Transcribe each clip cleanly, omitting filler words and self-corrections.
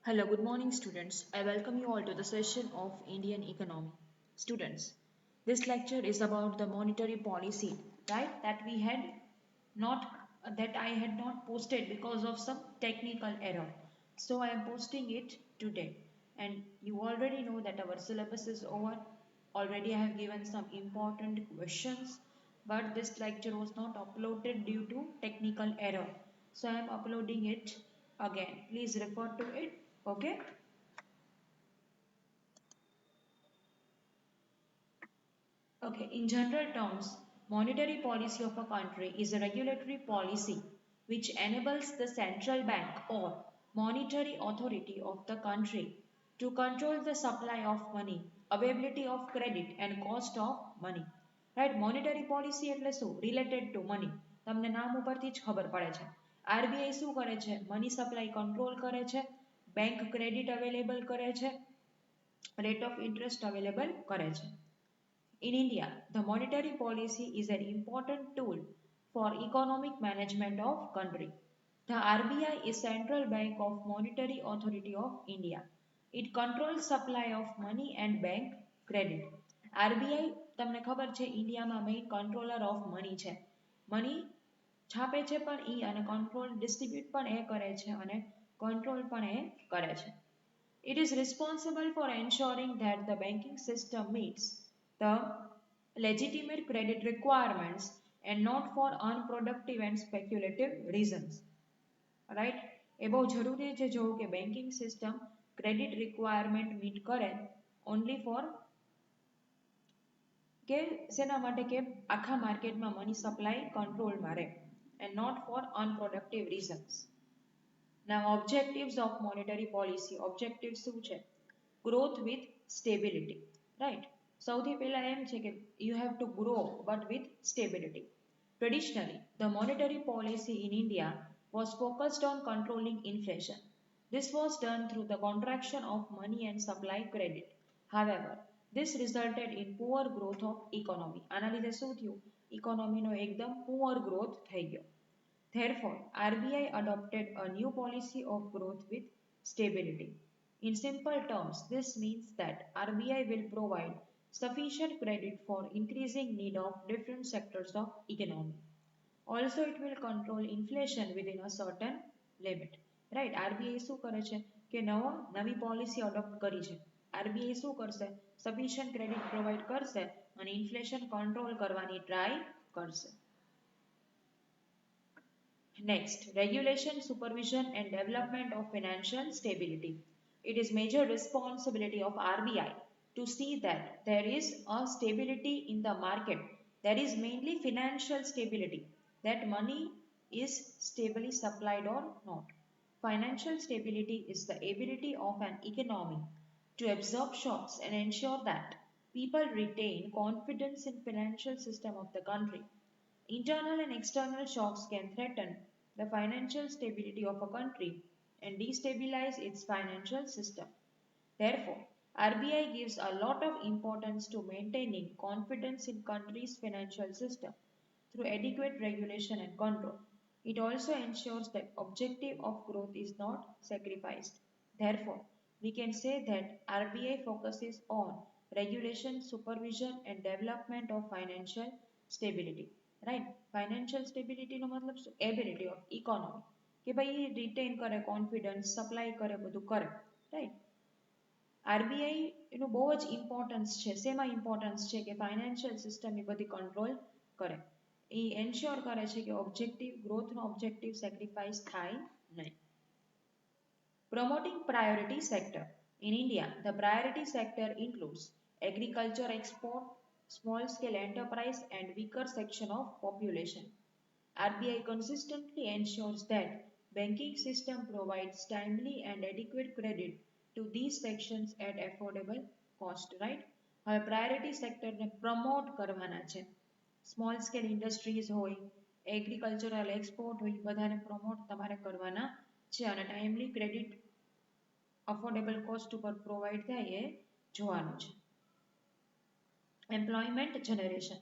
Hello, good morning, students. I welcome you all to the session of Indian economy. Students, this lecture is about the monetary policy, right? That I had not posted because of some technical error. So I am posting it today. And you already know that our syllabus is over. Already I have given some important questions, but this lecture was not uploaded due to technical error. So I am uploading it again. Please refer to it. Okay. Okay, in general terms, monetary policy of a country is a regulatory policy which enables the central bank or monetary authority of the country to control the supply of money, availability of credit and cost of money. Right? Monetary policy એટલે શું? Related to money. તમને નામ ઉપરથી જ ખબર પડે છે. RBI શું કરે છે? Money supply control કરે છે, bank credit available કરે છે, rate of interest available કરે છે. In India, the monetary policy is an important tool for economic management of country. The RBI is Central Bank of Monetary Authority of India. It controls supply of money and bank credit. RBI તમને ખબર છે ઇન્ડિયામાં main controller of money છે. Money છાપે છે પણ ઈ અને control distribute પણ એ કરે છે અને કંટ્રોલ પણ એ કરે છે. It is responsible for ensuring that the banking system meets the legitimate credit requirements and not for unproductive and speculative reasons. Right? એ બહુ જરૂરી છે જોવું કે banking system credit requirement meet કરે ઓનલી ફોર કે શેના માટે કે આખા માર્કેટમાં મની સપ્લાય કંટ્રોલમાં રહે and not for unproductive reasons. Now objectives of monetary policy. Objectives શું છે? Growth with stability. Right? સૌથી પહેલા એમ છે કે you have to grow but with stability. Traditionally, the monetary policy in India was focused on controlling inflation. This was done through the contraction of money and supply credit. However, this resulted in poor growth of economy. આના લીધે શું થયું? ઇકોનોમીનો એકદમ poor growth થઈ ગયો. Therefore, RBI adopted a new policy of growth with stability. In simple terms, this means that RBI will provide sufficient credit for increasing need of different sectors of economy. Also, it will control inflation within a certain limit. Right? RBI શું કરે છે કે નવી policy adopt કરી છે. RBI શું કરશે? Sufficient credit provide કરશે અને ઇન્ફ્લેશન કંટ્રોલ કરવાની ટ્રાય કરશે. Next, regulation, supervision and development of financial stability. It is major responsibility of RBI to see that there is a stability in the market. That is mainly financial stability, that money is stably supplied or not. Financial stability is the ability of an economy to absorb shocks and ensure that people retain confidence in financial system of the country. Internal and external shocks can threaten the financial stability of a country and destabilize its financial system. Therefore, RBI gives a lot of importance to maintaining confidence in country's financial system through adequate regulation and control. It also ensures that objective of growth is not sacrificed. Therefore, we can say that RBI focuses on regulation, supervision and development of financial stability. Right financial સ્ટેબિલિટીનો મતલબ શું? Ability of economy કે ભાઈ written કરે confidence supply કરે બધું કરે. Right RBI એનું બહુ જ ઇમ્પોર્ટન્સ છે. શેમાં ઇમ્પોર્ટન્સ છે કે ફાઇનાન્શિયલ સિસ્ટમ એ બધી કંટ્રોલ કરે. એ એન્શ્યોર કરે છે કે ઓબ્જેક્ટિવ ગ્રોથનો ઓબ્જેક્ટિવ સેક્રિફાઈસ થાય નહીં. Promoting priority sector. In India, the priority sector includes agriculture export, small scale enterprise and weaker section of population. RBI consistently ensures that banking system provides timely and adequate credit to these sections at affordable cost. Right? હવે priority sector ને promote કરવાના છે. Small scale industries હોય, agricultural export હોય, બધાને promote તમારે કરવાના છે અને timely credit affordable cost ઉપર provide થાય એ જોવાનું છે. Employment generation.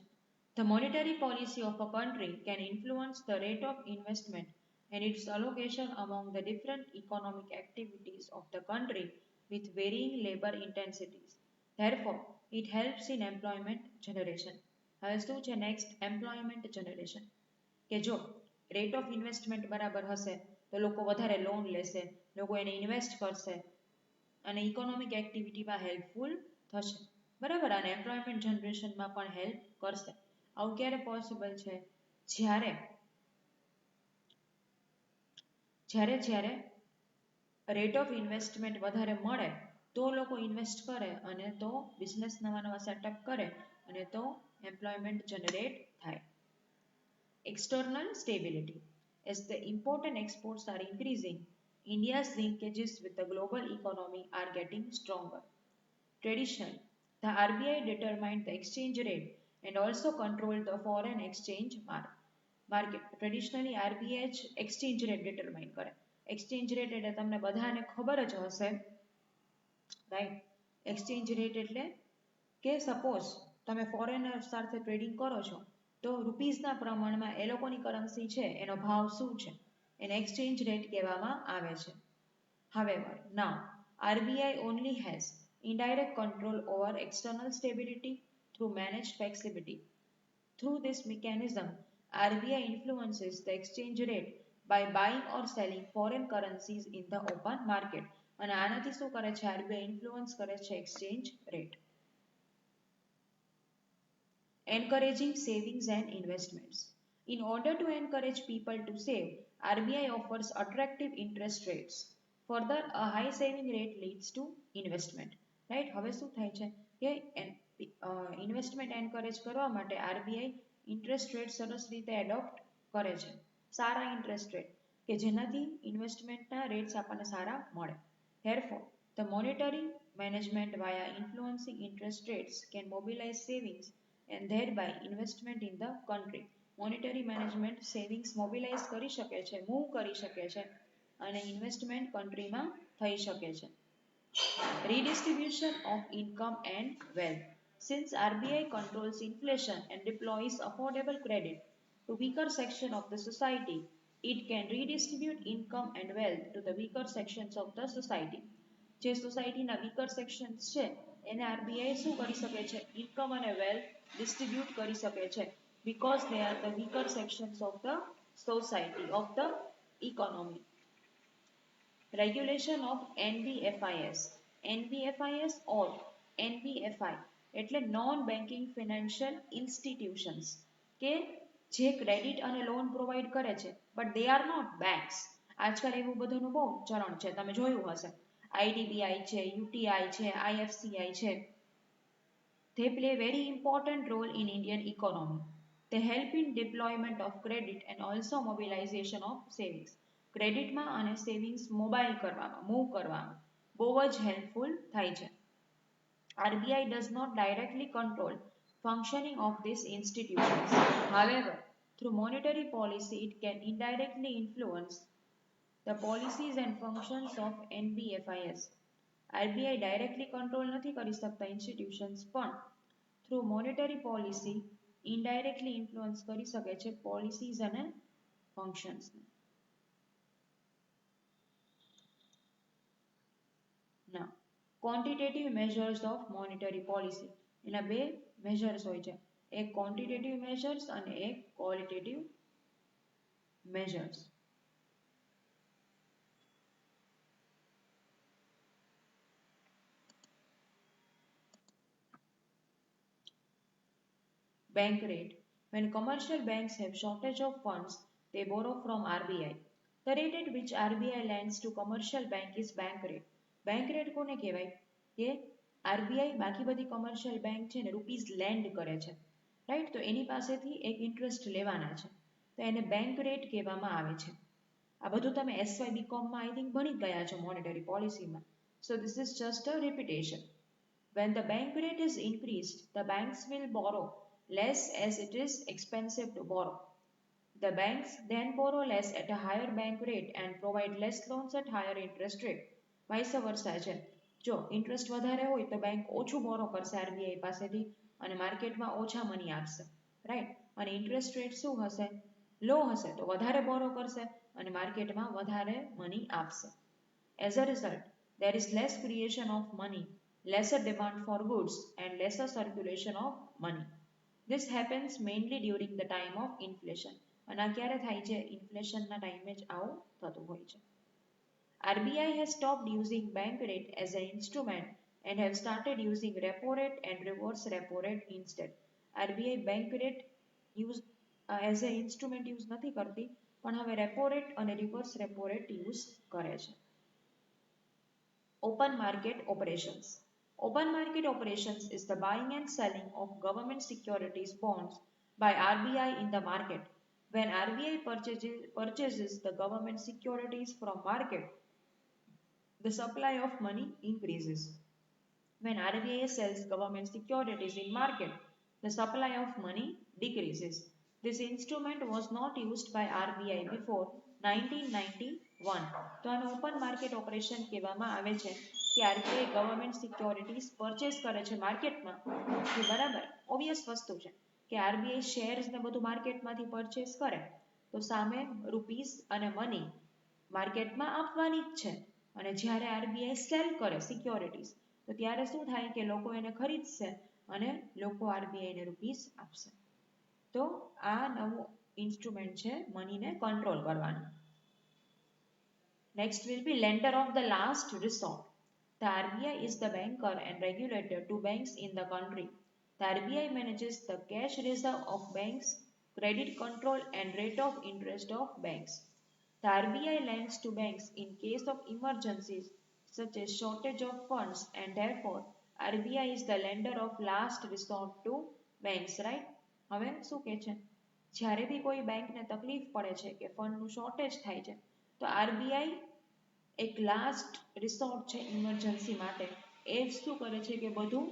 The monetary policy of a country can influence the rate of investment and its allocation among the different economic activities of the country with varying labor intensities. Therefore, it helps in employment generation. હવે શું છે next employment generation કે જો rate of investment બરાબર હશે તો લોકો વધારે લોન લેશે, લોકો એને ઇન્વેસ્ટ કરશે અને ઇકોનોમિક એક્ટિવિટીમાં હેલ્પફુલ થશે, બરાબર, અને એમ્પ્લોયમેન્ટ જનરેશનમાં પણ હેલ્પ કરશે. આવું ક્યારે પોસિબલ છે? જ્યારે જ્યારે જ્યારે રેટ ઓફ ઇન્વેસ્ટમેન્ટ વધારે મળે તો લોકો ઇન્વેસ્ટ કરે અને તો બિઝનેસ નવા નવા સેટઅપ કરે અને તો એમ્પ્લોયમેન્ટ જનરેટ થાય. External stability. As the important exports are increasing, India's linkages with the global economy are getting stronger. Traditionally, the RBI determined the exchange rate and also controlled the foreign exchange market. Traditionally, RBI exchange rate determine કરે. Exchange rate એટલે તમને બધાને ખબર જ હશે, right? Exchange rate એટલે કે suppose તમે ફોરેનર સાથે ટ્રેડિંગ કરો છો તો રૂપીઝના પ્રમાણમાં એ લોકોની કરન્સી છે એનો ભાવ શું છે એને એક્સચેન્જ રેટ કહેવામાં આવે છે. However, now RBI only has indirect control over external stability through managed flexibility. Through this mechanism, RBI influences the exchange rate by buying or selling foreign currencies in the open market. અને આનાથી શું કરે છે? RBI influence કરે છે exchange rate. Encouraging savings and investments. In order to encourage people to save, RBI offers attractive interest rates. Further, a high saving rate leads to investment. Right? હવે શું થાય છે કે ઇન્વેસ્ટમેન્ટ એન્કરેજ કરવા માટે RBI interest rate સરસ રીતે adopt કરે છે. સારા ઇન્ટરેસ્ટ રેટ કે જેનાથી ઇન્વેસ્ટમેન્ટના રેટ્સ આપણને સારા મળે. Therefore, the monetary management via influencing interest rates can mobilize savings and thereby investment in the country. Monetary management savings mobilize કરી શકે છે, મૂવ કરી શકે છે અને ઇન્વેસ્ટમેન્ટ કન્ટ્રીમાં થઈ શકે છે. Redistribution of income and wealth. Since RBI controls inflation and deploys affordable credit to weaker section of the society, it can redistribute income and wealth to the weaker sections of the society. જે સોસાયટીના weaker sections છે એને RBI શું કરી શકે છે? Income અને wealth distribute કરી શકે છે because they are the weaker sections of the society, of the economy. Regulation of NBFIS. NBFIS or NBFI એટલે નોન બેન્કિંગ ફિનાન્શિયલ ઇન્સ્ટિટ્યુશન્સ કે જે ક્રેડિટ અને લોન પ્રોવાઈડ કરે છે but they are not banks. આજકાલ એવું બધાનું બહુ ચલણ છે, તમે જોયું હશે. IDBI છે, UTI છે, IFCI છે. They play a very important role in Indian economy. They help in deployment of credit and also mobilization of savings. ક્રેડિટમાં અને સેવિંગ્સ મોબાઈલ કરવામાં, મૂવ કરવામાં બહુ જ હેલ્પફુલ થાય છે. RBI does not directly control functioning of these institutions. However, through monetary policy, it can indirectly influence the policies and functions of NBFIS. RBI directly control નથી કરી શકતા institutions, પણ through monetary policy indirectly influence કરી શકે છે policies અને functions. Now, quantitative measures of monetary policy. એના બે measures હોય છે, એક quantitative measures અને એક qualitative measures. Bank rate. When commercial banks have shortage of funds, they borrow from RBI. The rate at which RBI lends to commercial bank is bank rate. Bank rate કોને કહેવાય? કે RBI બાકી બધી commercial bank છે ને rupees land કરે છે, right? તો એની પાસેથી એક ઇન્ટરેસ્ટ લેવાના છે તો એને બેંક રેટ કહેવામાં આવે છે. આ બધું તમે SY BCom માં આઈ થિંક ભણી ગયા છો monetary પોલિસીમાં. So this is just a repetition. When the bank rate is increased, the banks will borrow less as it is expensive to borrow. The banks then borrow less at a higher bank rate and provide less loans at higher interest rate. Vice versa છે. જો interest વધારે હોય તો bank ઓછું બોરો કરશે RBI પાસેથી અને માર્કેટમાં ઓછા મની આપશે, રાઈટ? અને ઇન્ટરેસ્ટ રેટ શું હશે? લો હશે તો વધારે બોરો કરશે અને માર્કેટમાં વધારે મની આપશે. As a result, there is less creation of money, lesser demand for goods, and lesser circulation of money. This happens mainly during the time of inflation. અને આ ક્યારે થાય છે? ઇન્ફ્લેશનના ટાઈમે જ આવું થતું હોય છે. RBI has stopped using bank rate as an instrument and have started using repo rate and reverse repo rate instead. RBI bank rate use as a instrument use નથી કરતી, પણ હવે repo rate અને reverse repo rate use કરે છે. Open market operations. Open market operations is the buying and selling of government securities bonds by RBI in the market. When RBI purchases the government securities from market, the supply of money increases. When RBI sells government securities in market, the supply of money decreases. This instrument was not used by RBI before 1991. તો આને open market operation કહેવામાં આવે છે કે RBI government securities purchase કરે છે માર્કેટમાં. બરાબર, ઓબ્વિયસ વસ્તુ છે કે આરબીઆઈ શેર્સ ને બધું માર્કેટમાંથી પરચેસ કરે તો સામે રૂપીસ અને મની માર્કેટમાં આપવાની જ છે. અને જ્યારે આરબીઆઈ સેલ કરે સિક્યોરિટીઝ તો ત્યારે શું થાય કે લોકો એને ખરીદશે અને લોકો આરબીઆઈને રૂપીસ આપશે. તો આ નવું ઇન્સ્ટ્રુમેન્ટ છે મનીને કંટ્રોલ કરવાનું. Next will be lender of the last resort. The RBI is the banker and regulator to banks in the country. The RBI manages the cash reserve of banks, credit control and rate of interest of banks. The RBI lends to banks in case of emergencies such as shortage of funds, and therefore RBI is the lender of last resort to banks, right? હવે શું કહે છે? જ્યારે બી કોઈ બેંકને તકલીફ પડે છે કે ફંડનું શોર્ટેજ થાય છે તો આરબીઆઈ એક લાસ્ટ રિસોર્ટ છે ઇમરજન્સી માટે, એ શું કરે છે કે બધું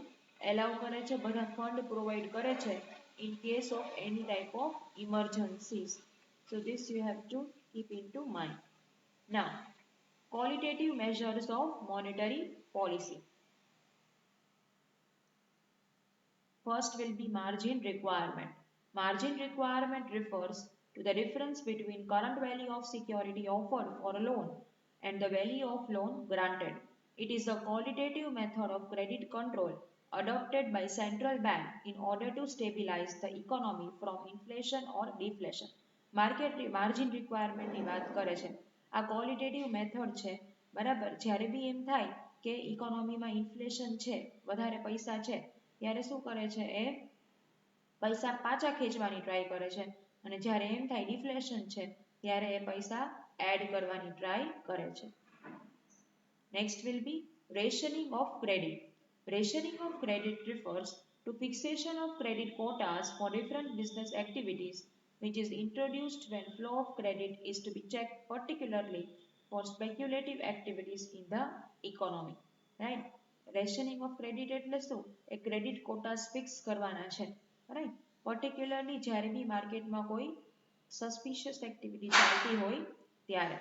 એલાઉ કરે છે, બધા ફંડ પ્રોવાઈડ કરે છે in case of any type of emergencies. So this you have to keep into mind. Now, qualitative measures of monetary policy. First will be margin requirement. Margin requirement refers to the difference between current value of security offered for a loan and the value of loan granted. It is a qualitative method of credit control adopted by central bank in order to stabilize the economy from inflation or deflation. Margin રિક્વાયરમેન્ટની વાત કરે છે. આ qualitative method છે, બરાબર. જ્યારે બી એમ થાય કે ઇકોનોમીમાં ઇન્ફ્લેશન છે, વધારે પૈસા છે, ત્યારે શું કરે છે? એ પૈસા પાછા ખેંચવાની ટ્રાય કરે છે. અને જ્યારે એમ થાય ડિફ્લેશન છે ત્યારે એ પૈસા એડ કરવાની ટ્રાય કરે છે. Next will B rationing of credit. Rationing of credit refers to fixation of credit quotas for different business activities, which is introduced when flow of credit is to be checked, particularly for speculative activities in the economy. Right? Rationing of credit એટલે શું? એ credit કોટાસ fix કરવાના છે. Right, particularly જ્યારે બી માર્કેટમાં કોઈ suspicious activity ચાલતી હોય ત્યારે.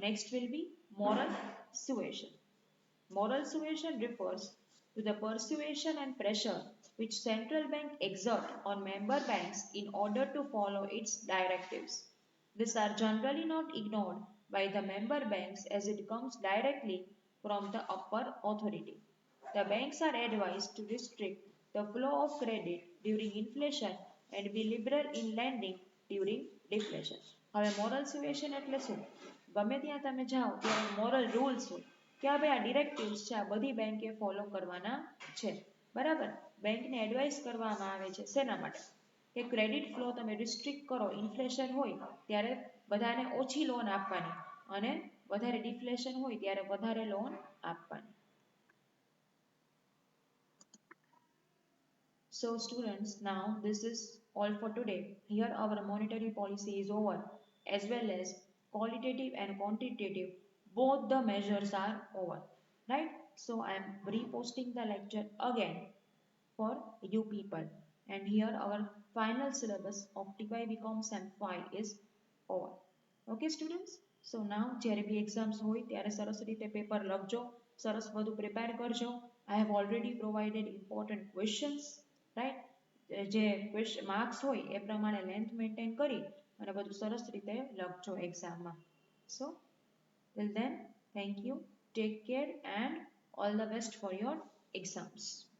Next will be moral suasion. Moral suasion refers to the persuasion and pressure which central bank exert on member banks in order to follow its directives. These are generally not ignored by the member banks as it comes directly from the upper authority. The banks are advised to restrict the flow of credit during inflation and be liberal in lending during deflation. હવે moral સુએશન એટલે શું? ગમે ત્યાં તમે જાઓ ત્યારે moral rules હોય કે આ ભાઈ આ ડિરેક્ટિવ્સ છે, આ બધી બેંકે ફોલો કરવાના છે, બરાબર. બેંકને એડવાઇસ કરવામાં આવે છે શેના માટે? કે ક્રેડિટ ફ્લો તમે રિસ્ટ્રિક્ટ કરો, ઇન્ફ્લેશન હોય ત્યારે બધાને ઓછી લોન આપવાની અને વધારે ડિફ્લેશન હોય ત્યારે વધારે લોન આપવાની. So students, now this is all for today. Here our monetary policy is over, as well as qualitative and quantitative, both the measures are over, right? So I am reposting the lecture again for you people, and here our final syllabus of TY BCom Sem 5 is over. Okay students, so now જ્યારે બી exams હોય ત્યારે સરસ રીતે paper લખજો, સરસ બધું prepare કરજો. I have already provided important questions, right? જે માર્ક્સ હોય એ પ્રમાણે લેન્થ મેન્ટેન કરી અને બધું સરસ રીતે લખજો એક્ઝામમાં. સો till then, thank you, take care and all the best for your exams.